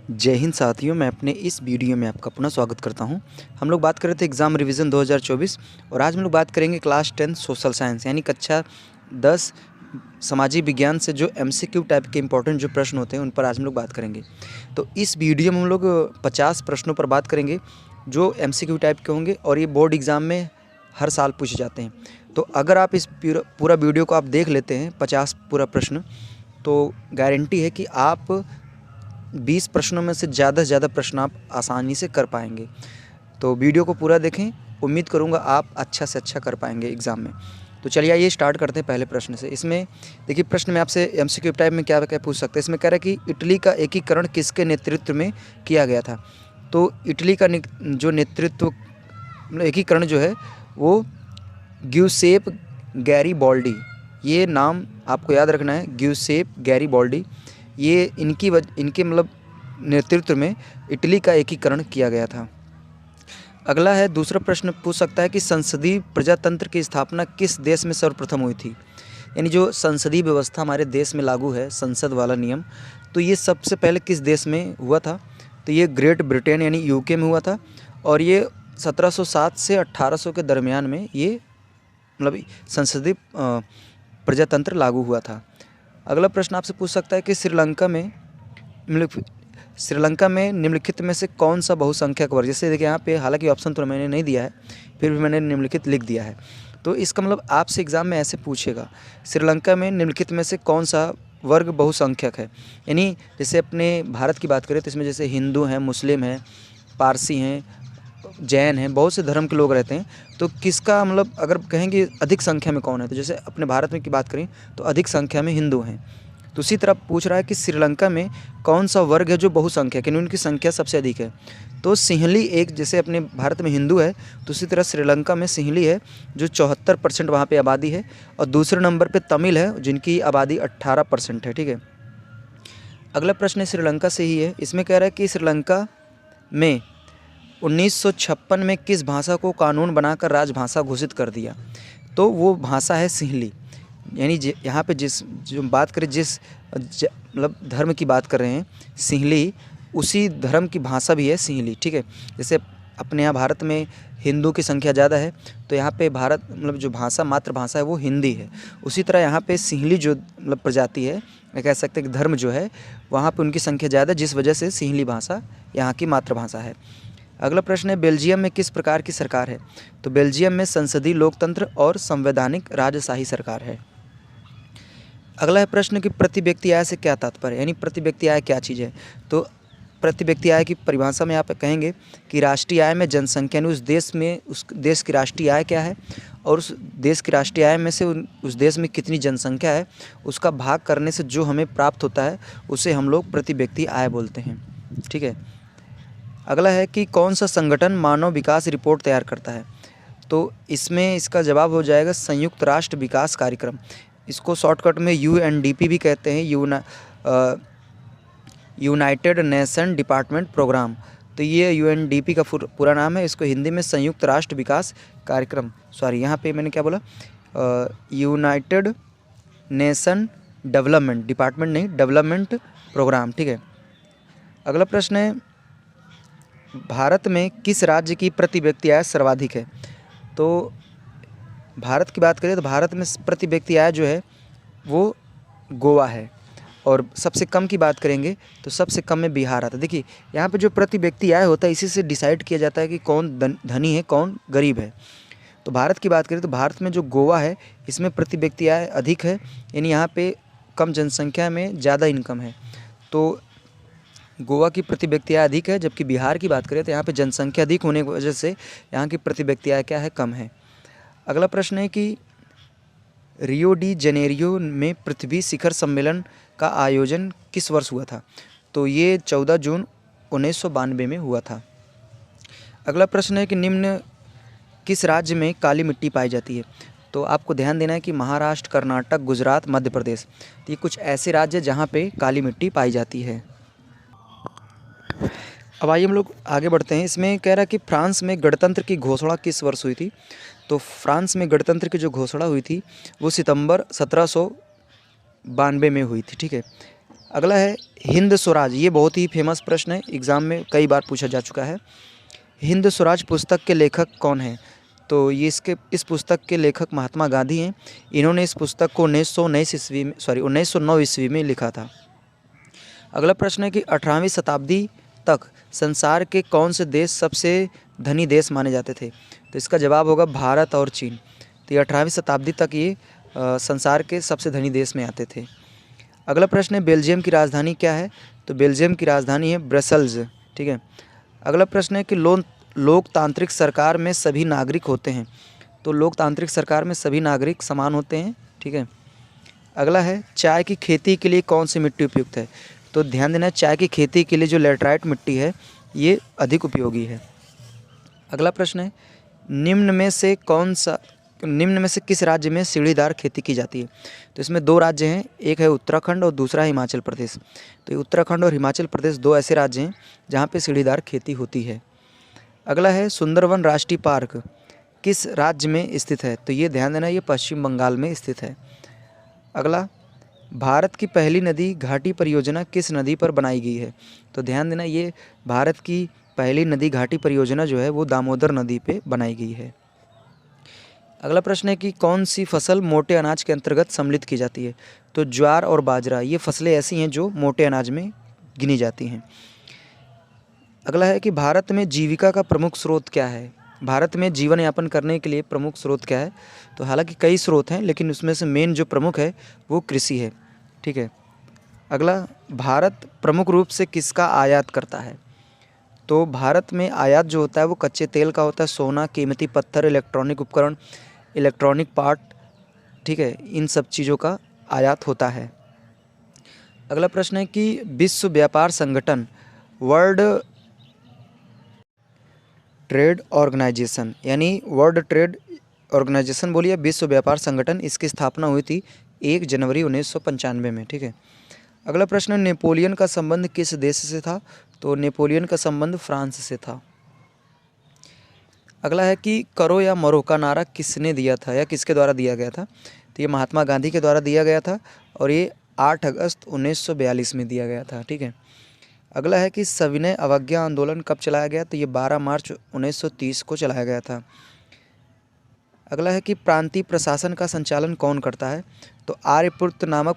जय हिंद साथियों, मैं अपने इस वीडियो में आपका पुनः स्वागत करता हूं। हम लोग बात कर रहे थे एग्ज़ाम रिवीजन 2024 और आज हम लोग बात करेंगे क्लास 10 सोशल साइंस यानी कक्षा 10 सामाजिक विज्ञान से जो एमसीक्यू टाइप के इंपॉर्टेंट जो प्रश्न होते हैं उन पर आज हम लोग बात करेंगे। तो इस वीडियो में हम लोग 50 प्रश्नों पर बात करेंगे जो एमसीक्यू टाइप के होंगे और ये बोर्ड एग्ज़ाम में हर साल पूछे जाते हैं। तो अगर आप इस पूरा वीडियो को आप देख लेते हैं 50 पूरा प्रश्न, तो गारंटी है कि आप 20 प्रश्नों में से ज़्यादा प्रश्न आप आसानी से कर पाएंगे। तो वीडियो को पूरा देखें, उम्मीद करूंगा आप अच्छा से अच्छा कर पाएंगे एग्ज़ाम में। तो चलिए आइए स्टार्ट करते हैं पहले प्रश्न से। इसमें देखिए प्रश्न में आपसे एमसीक्यू टाइप में क्या क्या पूछ सकते हैं। इसमें कह रहा है कि इटली का एकीकरण किसके नेतृत्व में किया गया था। तो इटली का जो नेतृत्व मतलब एकीकरण जो है वो ग्यूसेप गैरीबाल्डी, ये नाम आपको याद रखना है, ग्यूसेप गैरीबाल्डी। ये इनके मतलब नेतृत्व में इटली का एकीकरण किया गया था। अगला है दूसरा प्रश्न पूछ सकता है कि संसदीय प्रजातंत्र की स्थापना किस देश में सर्वप्रथम हुई थी। यानी जो संसदीय व्यवस्था हमारे देश में लागू है, संसद वाला नियम, तो ये सबसे पहले किस देश में हुआ था। तो ये ग्रेट ब्रिटेन यानी यूके में हुआ था और ये 1707 से 1800 के दरमियान में ये मतलब संसदीय प्रजातंत्र लागू हुआ था। अगला प्रश्न आपसे पूछ सकता है कि श्रीलंका में निम्नलिखित में से कौन सा बहुसंख्यक वर्ग, जैसे देखिए यहाँ पे हालांकि ऑप्शन तो मैंने नहीं दिया है, फिर भी मैंने निम्नलिखित लिख दिया है। तो इसका मतलब आपसे एग्ज़ाम में ऐसे पूछेगा, श्रीलंका में निम्नलिखित में से कौन सा वर्ग बहुसंख्यक है। यानी जैसे अपने भारत की बात करें तो इसमें जैसे हिंदू हैं, मुस्लिम हैं, पारसी हैं, जैन हैं, बहुत से धर्म के लोग रहते हैं। तो किसका मतलब अगर कहेंगे अधिक संख्या में कौन है, तो जैसे अपने भारत में की बात करें तो अधिक संख्या में हिंदू हैं। तो उसी तरह पूछ रहा है कि श्रीलंका में कौन सा वर्ग है जो बहुसंख्यक यानी उनकी संख्या सबसे अधिक है। तो सिंहली एक, जैसे अपने भारत में हिंदू है तो उसी तरह श्रीलंका में सिंहली है जो 74% वहाँ पे आबादी है, और दूसरे नंबर पे तमिल है जिनकी आबादी 18% है। ठीक है, अगला प्रश्न श्रीलंका से ही है। इसमें कह रहा है कि श्रीलंका में 1956 में किस भाषा को कानून बनाकर राजभाषा घोषित कर दिया। तो वो भाषा है सिंहली। यानी यहाँ पे जो बात करें मतलब धर्म की बात कर रहे हैं सिंहली, उसी धर्म की भाषा भी है सिंहली। ठीक है, जैसे अपने यहाँ भारत में हिंदू की संख्या ज़्यादा है तो यहाँ पे भारत मतलब जो भाषा मातृभाषा है वो हिंदी है। उसी तरह यहाँ पे सिंहली जो मतलब प्रजाति है, कह सकते हैं कि धर्म जो है वहाँ पे उनकी संख्या ज़्यादा है, जिस वजह से सिंहली भाषा यहाँ की मातृभाषा है। अगला प्रश्न है बेल्जियम में किस प्रकार की सरकार है। तो बेल्जियम में संसदीय लोकतंत्र और संवैधानिक राजशाही सरकार है। अगला है प्रश्न कि प्रति व्यक्ति आय से क्या तात्पर्य है, यानी प्रति व्यक्ति आय क्या चीज़ है। तो प्रति व्यक्ति आय की परिभाषा में आप कहेंगे कि राष्ट्रीय आय में जनसंख्या यानी उस देश की राष्ट्रीय आय क्या है और उस देश की राष्ट्रीय आय में से उस देश में कितनी जनसंख्या है उसका भाग करने से जो हमें प्राप्त होता है उसे हम लोग प्रति व्यक्ति आय बोलते हैं। ठीक है, अगला है कि कौन सा संगठन मानव विकास रिपोर्ट तैयार करता है। तो इसमें इसका जवाब हो जाएगा संयुक्त राष्ट्र विकास कार्यक्रम। इसको शॉर्टकट में यूएनडीपी भी कहते हैं, यूनाइटेड नेशन डिपार्टमेंट प्रोग्राम। तो ये यूएनडीपी का पूरा नाम है। इसको हिंदी में संयुक्त राष्ट्र विकास कार्यक्रम, सॉरी यहाँ पे मैंने क्या बोला, यूनाइटेड नेशन डेवलपमेंट डिपार्टमेंट नहीं, डेवलपमेंट प्रोग्राम। ठीक है, अगला प्रश्न है भारत में किस राज्य की प्रति व्यक्ति आय सर्वाधिक है। तो भारत की बात करें तो भारत में प्रति व्यक्ति आय जो है वो गोवा है, और सबसे कम की बात करेंगे तो सबसे कम में बिहार आता है। देखिए यहाँ पे जो प्रति व्यक्ति आय होता है इसी से डिसाइड किया जाता है कि कौन धनी है कौन गरीब है। तो भारत की बात करें तो भारत में जो गोवा है इसमें प्रति व्यक्ति आय अधिक है, यानी यहाँ पे कम जनसंख्या में ज़्यादा इनकम है, तो गोवा की प्रति व्यक्ति आय अधिक है। जबकि बिहार की बात करें तो यहाँ पे जनसंख्या अधिक होने की वजह से यहाँ की प्रति व्यक्ति आय क्या है, कम है। अगला प्रश्न है कि रियो डी जेनेरियो में पृथ्वी शिखर सम्मेलन का आयोजन किस वर्ष हुआ था। तो ये 14 जून 1992 में हुआ था। अगला प्रश्न है कि निम्न किस राज्य में काली मिट्टी पाई जाती है। तो आपको ध्यान देना है कि महाराष्ट्र, कर्नाटक, गुजरात, मध्य प्रदेश, तो ये कुछ ऐसे राज्य जहाँ पे काली मिट्टी पाई जाती है। अब आइए हम लोग आगे बढ़ते हैं। इसमें कह रहा है कि फ्रांस में गणतंत्र की घोषणा किस वर्ष हुई थी। तो फ्रांस में गणतंत्र की जो घोषणा हुई थी वो सितंबर 1792 में हुई थी। ठीक है, अगला है हिंद स्वराज, ये बहुत ही फेमस प्रश्न है, एग्ज़ाम में कई बार पूछा जा चुका है। हिंद स्वराज पुस्तक के लेखक कौन हैं? तो ये इस पुस्तक के लेखक महात्मा गांधी हैं। इन्होंने इस पुस्तक को 1909 ईस्वी में लिखा था। अगला प्रश्न है कि 18वीं शताब्दी तक संसार के कौन से देश सबसे धनी देश माने जाते थे? तो इसका जवाब होगा भारत और चीन। तो ये 18वीं शताब्दी तक ये संसार के सबसे धनी देश में आते थे। अगला प्रश्न है बेल्जियम की राजधानी क्या है? तो बेल्जियम की राजधानी है ब्रसेल्स। ठीक है। अगला प्रश्न है कि लोकतांत्रिक सरकार में सभी नागरिक होते हैं? तो लोकतांत्रिक सरकार में सभी नागरिक समान होते हैं। ठीक है। अगला है चाय की खेती के लिए कौन सी मिट्टी उपयुक्त है? तो ध्यान देना, चाय की खेती के लिए जो लैटराइट मिट्टी है ये अधिक उपयोगी है। अगला प्रश्न है निम्न में से किस राज्य में सीढ़ीदार खेती की जाती है? तो इसमें दो राज्य हैं, एक है उत्तराखंड और दूसरा है हिमाचल प्रदेश। तो ये उत्तराखंड और हिमाचल प्रदेश दो ऐसे राज्य हैं जहाँ पे सीढ़ीदार खेती होती है। अगला है सुंदरवन राष्ट्रीय पार्क किस राज्य में स्थित है? तो ये ध्यान देना, ये पश्चिम बंगाल में स्थित है। अगला भारत की पहली नदी घाटी परियोजना किस नदी पर बनाई गई है? तो ध्यान देना, ये भारत की पहली नदी घाटी परियोजना जो है वो दामोदर नदी पे बनाई गई है। अगला प्रश्न है कि कौन सी फसल मोटे अनाज के अंतर्गत सम्मिलित की जाती है? तो ज्वार और बाजरा ये फसलें ऐसी हैं जो मोटे अनाज में गिनी जाती हैं। अगला है कि भारत में जीविका का प्रमुख स्रोत क्या है? भारत में जीवन यापन करने के लिए प्रमुख स्रोत क्या है? तो हालांकि कई स्रोत हैं लेकिन उसमें से मेन जो प्रमुख है वो कृषि है। ठीक है। अगला भारत प्रमुख रूप से किसका आयात करता है? तो भारत में आयात जो होता है वो कच्चे तेल का होता है, सोना, कीमती पत्थर, इलेक्ट्रॉनिक उपकरण, इलेक्ट्रॉनिक पार्ट। ठीक है, इन सब चीज़ों का आयात होता है। अगला प्रश्न है कि विश्व व्यापार संगठन वर्ल्ड ट्रेड ऑर्गेनाइजेशन यानी वर्ल्ड ट्रेड ऑर्गेनाइजेशन बोलिए विश्व व्यापार संगठन, इसकी स्थापना हुई थी 1 जनवरी 1995 में। ठीक है। अगला प्रश्न है नेपोलियन का संबंध किस देश से था? तो नेपोलियन का संबंध फ्रांस से था। अगला है कि करो या मरो का नारा किसने दिया था या किसके द्वारा दिया गया था? तो ये महात्मा गांधी के द्वारा दिया गया था और ये 8 अगस्त 1942 में दिया गया था। ठीक है। अगला है कि सविनय अवज्ञा आंदोलन कब चलाया गया? तो ये 12 मार्च 1930 को चलाया गया था। अगला है कि प्रांतीय प्रशासन का संचालन कौन करता है? तो आर्यपुत्र नामक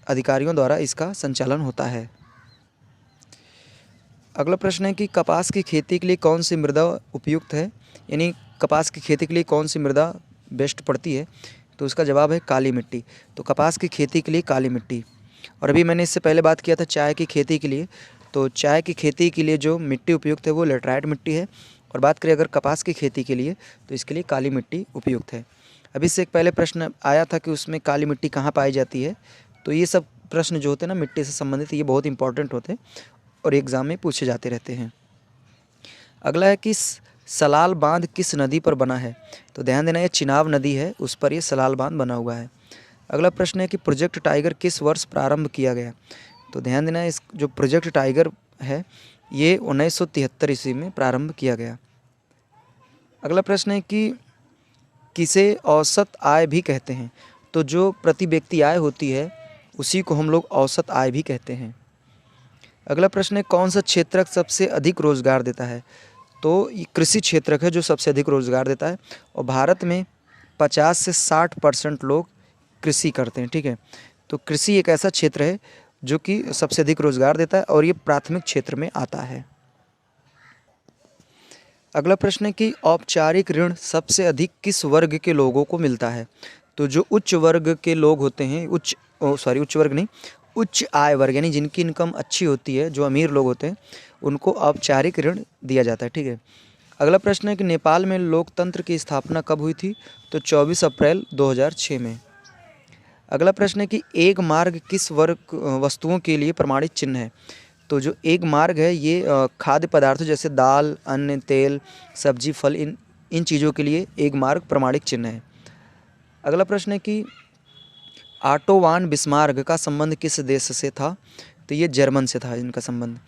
अधिकारियों द्वारा इसका संचालन होता है। अगला प्रश्न है कि कपास की खेती के लिए कौन सी मृदा उपयुक्त है, यानी कपास की खेती के लिए कौन सी मृदा बेस्ट पड़ती है? तो उसका जवाब है काली मिट्टी। तो कपास की खेती के लिए काली मिट्टी। और अभी मैंने इससे पहले बात किया था चाय की खेती के लिए, तो चाय की खेती के लिए जो मिट्टी उपयुक्त है वो लेटराइट मिट्टी है। और बात करें अगर कपास की खेती के लिए तो इसके लिए काली मिट्टी उपयुक्त है। अभी से एक पहले प्रश्न आया था कि उसमें काली मिट्टी कहाँ पाई जाती है। तो ये सब प्रश्न जो होते हैं ना मिट्टी से संबंधित, ये बहुत इंपॉर्टेंट होते हैं और एग्ज़ाम में पूछे जाते रहते हैं। अगला है कि सलाल बांध किस नदी पर बना है? तो ध्यान देना, ये चिनाब नदी है, उस पर ये सलाल बांध बना हुआ है। अगला प्रश्न है कि प्रोजेक्ट टाइगर किस वर्ष प्रारंभ किया गया? तो ध्यान देना, इस जो प्रोजेक्ट टाइगर है ये 1973 ईस्वी में प्रारंभ किया गया। अगला प्रश्न है कि किसे औसत आय भी कहते हैं? तो जो प्रति व्यक्ति आय होती है उसी को हम लोग औसत आय भी कहते हैं। अगला प्रश्न है कौन सा क्षेत्रक सबसे अधिक रोजगार देता है? तो ये कृषि क्षेत्रक है जो सबसे अधिक रोजगार देता है और भारत में 50 से 60% लोग कृषि करते हैं। ठीक है। तो कृषि एक ऐसा क्षेत्र है जो कि सबसे अधिक रोजगार देता है और ये प्राथमिक क्षेत्र में आता है। अगला प्रश्न है कि औपचारिक ऋण सबसे अधिक किस वर्ग के लोगों को मिलता है? तो जो उच्च वर्ग के लोग होते हैं, उच्च आय वर्ग यानी जिनकी इनकम अच्छी होती है, जो अमीर लोग होते हैं उनको औपचारिक ऋण दिया जाता है। ठीक है। अगला प्रश्न है कि नेपाल में लोकतंत्र की स्थापना कब हुई थी? तो 24 अप्रैल 2006 में। अगला प्रश्न है कि एक मार्ग किस वस्तुओं के लिए प्रमाणित चिन्ह है? तो जो एक मार्ग है ये खाद्य पदार्थों जैसे दाल, अन्न, तेल, सब्जी, फल, इन चीज़ों के लिए एक मार्ग प्रमाणित चिन्ह है। अगला प्रश्न है कि ऑटो वान बिस्मार्क का संबंध किस देश से था? तो ये जर्मन से था इनका संबंध।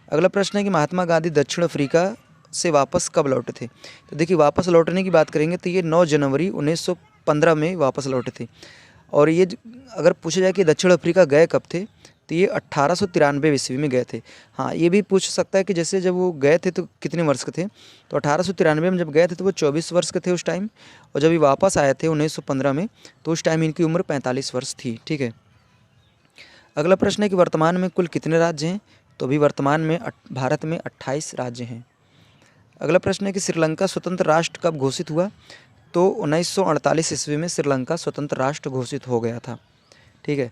अगला प्रश्न है कि महात्मा गांधी दक्षिण अफ्रीका से वापस कब लौटे थे? तो देखिए वापस लौटने की बात करेंगे तो ये 9 जनवरी 1915 में वापस लौटे थे। और ये अगर पूछा जाए कि दक्षिण अफ्रीका गए कब थे तो ये 1893 ईस्वी में गए थे। हाँ, ये भी पूछ सकता है कि जैसे जब वो गए थे तो कितने वर्ष के थे, तो 1893 में जब गए थे तो वो 24 वर्ष के थे उस टाइम, और जब ये वापस आए थे 1915 में तो उस टाइम इनकी उम्र 45 वर्ष थी। ठीक है। अगला प्रश्न है कि वर्तमान में कुल कितने राज्य हैं, तो अभी वर्तमान में भारत में 28 राज्य हैं। अगला प्रश्न है कि श्रीलंका स्वतंत्र राष्ट्र कब घोषित हुआ, तो 1948 ईस्वी में श्रीलंका स्वतंत्र राष्ट्र घोषित हो गया था। ठीक है।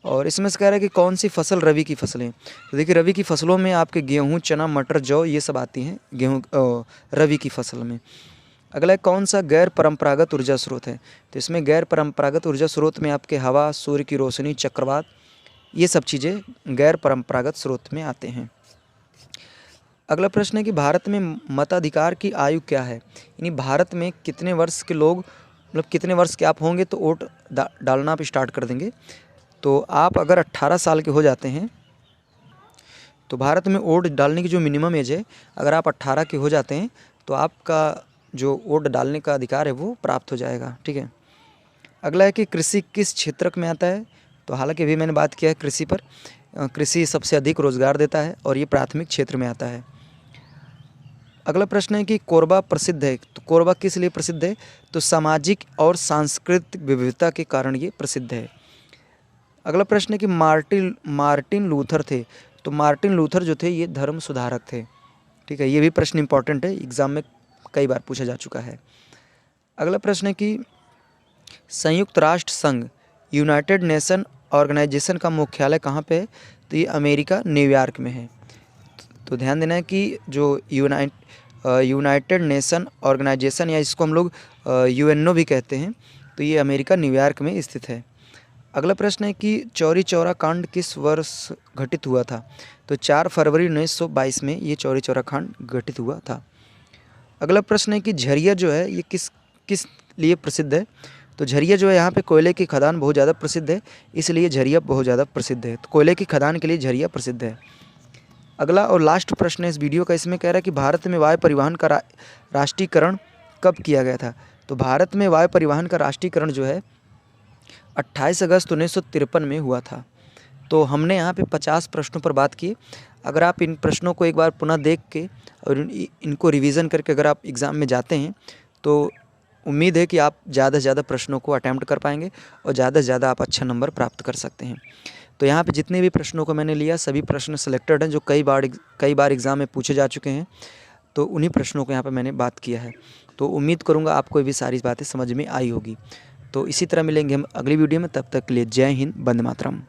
और इसमें से कह रहा है कि कौन सी फसल रबी की फसलें, तो देखिए रबी की फसलों में आपके गेहूँ, चना, मटर, जौ ये सब आती हैं गेहूँ रबी की फसल में। अगला है कौन सा गैर परंपरागत ऊर्जा स्रोत है, तो इसमें गैर परंपरागत ऊर्जा स्रोत में आपके हवा, सूर्य की रोशनी, चक्रवात, ये सब चीज़ें गैर परंपरागत स्रोत में आते हैं। अगला प्रश्न है कि भारत में मताधिकार की आयु क्या है, यानी भारत में कितने वर्ष के लोग, मतलब कितने वर्ष के आप होंगे तो वोट डालना आप स्टार्ट कर देंगे। तो आप अगर 18 साल के हो जाते हैं तो भारत में वोट डालने की जो मिनिमम एज है, अगर आप 18 के हो जाते हैं तो आपका जो वोट डालने का अधिकार है वो प्राप्त हो जाएगा। ठीक है। अगला है कि कृषि किस क्षेत्र में आता है, तो हालांकि अभी मैंने बात किया है कृषि पर। कृषि सबसे अधिक रोजगार देता है और ये प्राथमिक क्षेत्र में आता है। अगला प्रश्न है कि कोरबा प्रसिद्ध है, तो कोरबा किस लिए प्रसिद्ध है, तो सामाजिक और सांस्कृतिक विविधता के कारण ये प्रसिद्ध है। अगला प्रश्न है कि मार्टिन लूथर थे, तो मार्टिन लूथर जो थे ये धर्म सुधारक थे। ठीक है, ये भी प्रश्न इंपॉर्टेंट है, एग्जाम में कई बार पूछा जा चुका है। अगला प्रश्न है कि संयुक्त राष्ट्र संघ यूनाइटेड नेशन ऑर्गेनाइजेशन का मुख्यालय कहाँ पे है, तो ये अमेरिका न्यूयॉर्क में है। तो ध्यान देना है कि जो यूनाइटेड नेशन ऑर्गेनाइजेशन, या इसको हम लोग यूएनओ भी कहते हैं, तो ये अमेरिका न्यूयॉर्क में स्थित है। अगला प्रश्न है कि चौरी चौरा कांड किस वर्ष घटित हुआ था, तो 4 फरवरी 1922 में ये चौरी चौरा कांड घटित हुआ था। अगला प्रश्न है कि झरिया जो है ये किस लिए प्रसिद्ध है, तो झरिया जो है यहाँ पे कोयले की खदान बहुत ज़्यादा प्रसिद्ध है, इसलिए झरिया बहुत ज़्यादा प्रसिद्ध है। तो कोयले की खदान के लिए झरिया प्रसिद्ध है। अगला और लास्ट प्रश्न है इस वीडियो का, इसमें कह रहा है कि भारत में वायु परिवहन का राष्ट्रीयकरण कब किया गया था, तो भारत में वायु परिवहन का राष्ट्रीयकरण जो है 28 अगस्त 1953 में हुआ था। तो हमने यहाँ पे 50 प्रश्नों पर बात की। अगर आप इन प्रश्नों को एक बार पुनः देख के और इनको रिवीजन करके अगर आप एग्ज़ाम में जाते हैं तो उम्मीद है कि आप ज़्यादा से ज़्यादा प्रश्नों को अटैम्प्ट कर पाएंगे और ज़्यादा से ज़्यादा आप अच्छा नंबर प्राप्त कर सकते हैं। तो यहाँ पे जितने भी प्रश्नों को मैंने लिया सभी प्रश्न सिलेक्टेड हैं जो कई बार एग्ज़ाम में पूछे जा चुके हैं, तो उन्हीं प्रश्नों को यहाँ पर मैंने बात किया है। तो उम्मीद करूँगा आपको भी सारी बातें समझ में आई होगी। तो इसी तरह मिलेंगे हम अगली वीडियो में, तब तक के लिए जय हिंद, वंदे मातरम।